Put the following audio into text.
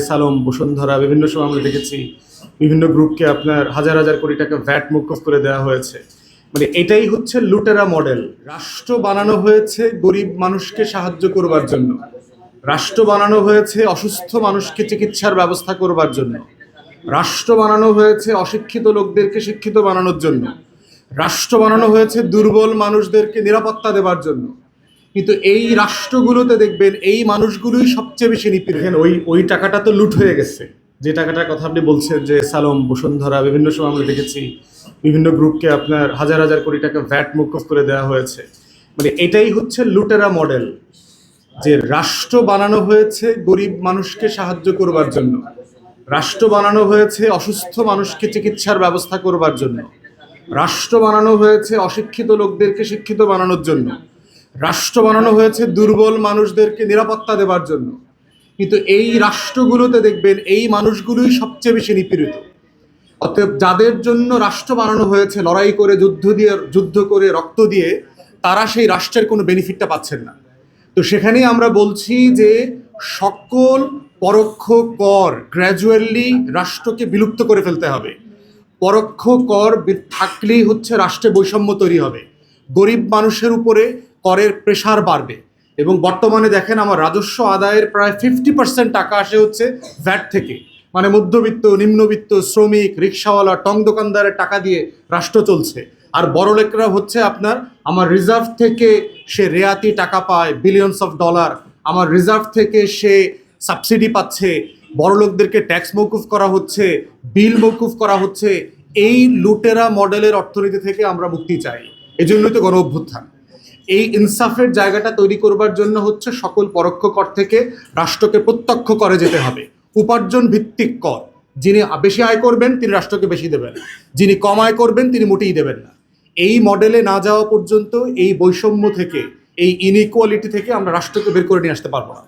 সালম, বসুন্ধরা বিভিন্ন সময় আমরা দেখেছি বিভিন্ন গ্রুপকে আপনার হাজার হাজার কোটি টাকা ভ্যাট মুকুব করে দেওয়া হয়েছে। মানে এটাই হচ্ছে লুটেরা মডেল। রাষ্ট্র বানানো হয়েছে গরিব মানুষকে সাহায্য করবার জন্য, রাষ্ট্র বানানো হয়েছে অসুস্থ মানুষকে চিকিৎসার ব্যবস্থা করবার জন্য, রাষ্ট্র বানানো হয়েছে অশিক্ষিত লোকদেরকে শিক্ষিত বানানোর জন্য, রাষ্ট্র বানানো হয়েছে দুর্বল মানুষদেরকে নিরাপত্তা দেবার জন্য। কিন্তু এই রাষ্ট্রগুলোতে দেখবেন এই মানুষগুলোই সবচেয়ে বেশি নিপীড়িত। ওই টাকাটা তো লুট হয়ে গেছে। যে টাকাটার কথা আপনি বলছেন যে সালম, বসুন্ধরা বিভিন্ন সময় আমরা দেখেছি বিভিন্ন গ্রুপকে আপনার হাজার হাজার কোটি টাকা ভ্যাট মুকুব করে দেওয়া হয়েছে। মানে এটাই হচ্ছে লুটেরা মডেল, যে রাষ্ট্র বানানো হয়েছে গরিব মানুষকে সাহায্য করবার জন্য, রাষ্ট্র বানানো হয়েছে অসুস্থ মানুষকে চিকিৎসার ব্যবস্থা করবার জন্য, রাষ্ট্র বানানো হয়েছে অশিক্ষিত লোকদেরকে শিক্ষিত বানানোর জন্য, রাষ্ট্র বানানো হয়েছে দুর্বল মানুষদেরকে নিরাপত্তা দেবার জন্য। কিন্তু এই রাষ্ট্রগুলোতে দেখবেন এই মানুষগুলোই সবচেয়ে বেশি নিপীড়িত। অতএব যাদের জন্য রাষ্ট্র বানানো হয়েছে লড়াই করে, যুদ্ধ করে, রক্ত দিয়ে, তারা সেই রাষ্ট্রের কোনো বেনিফিটটা পাচ্ছেন না। তো সেখানেই আমরা বলছি যে সকল পরোক্ষ কর গ্র্যাজুয়ালি রাষ্ট্রকে বিলুপ্ত করে ফেলতে হবে। পরোক্ষ কর থাকলেই হচ্ছে রাষ্ট্রে বৈষম্য তৈরি হবে, গরিব মানুষের উপরে করের প্রেশার বাড়বে। এবং বর্তমানে দেখেন আমার রাজস্ব আদায়ের প্রায় 50% টাকা আসে হচ্ছে ভ্যাট থেকে। মানে মধ্যবিত্ত, নিম্নবিত্ত, শ্রমিক, রিক্সাওয়ালা, টং দোকানদারের টাকা দিয়ে রাষ্ট্র চলছে। আর বড়লোকরা হচ্ছে আপনার আমার রিজার্ভ থেকে সে রেয়াতি টাকা পায়, বিলিয়নস অফ ডলার। আমার রিজার্ভ থেকে সে সাবসিডি পাচ্ছে, বড়লোকদেরকে ট্যাক্স মৌকুফ করা হচ্ছে, বিল মৌকুফ করা হচ্ছে। এই লুটেরা মডেলের অর্থনীতি থেকে আমরা মুক্তি চাই। এজন্যই তো গণ অভ্যুত্থান। এই ইনসাফের জায়গাটা তৈরি করবার জন্য হচ্ছে সকল পরোক্ষ কর থেকে রাষ্ট্রকে প্রত্যক্ষ করে যেতে হবে। উপার্জন ভিত্তিক কর, যিনি বেশি আয় করবেন তিনি রাষ্ট্রকে বেশি দেবেন, যিনি কম আয় করবেন তিনি মোটেই দেবেন না। এই মডেলে না যাওয়া পর্যন্ত এই বৈষম্য থেকে, এই ইনইকুয়ালিটি থেকে আমরা রাষ্ট্রকে বের করে নিয়ে আসতে পারবো না।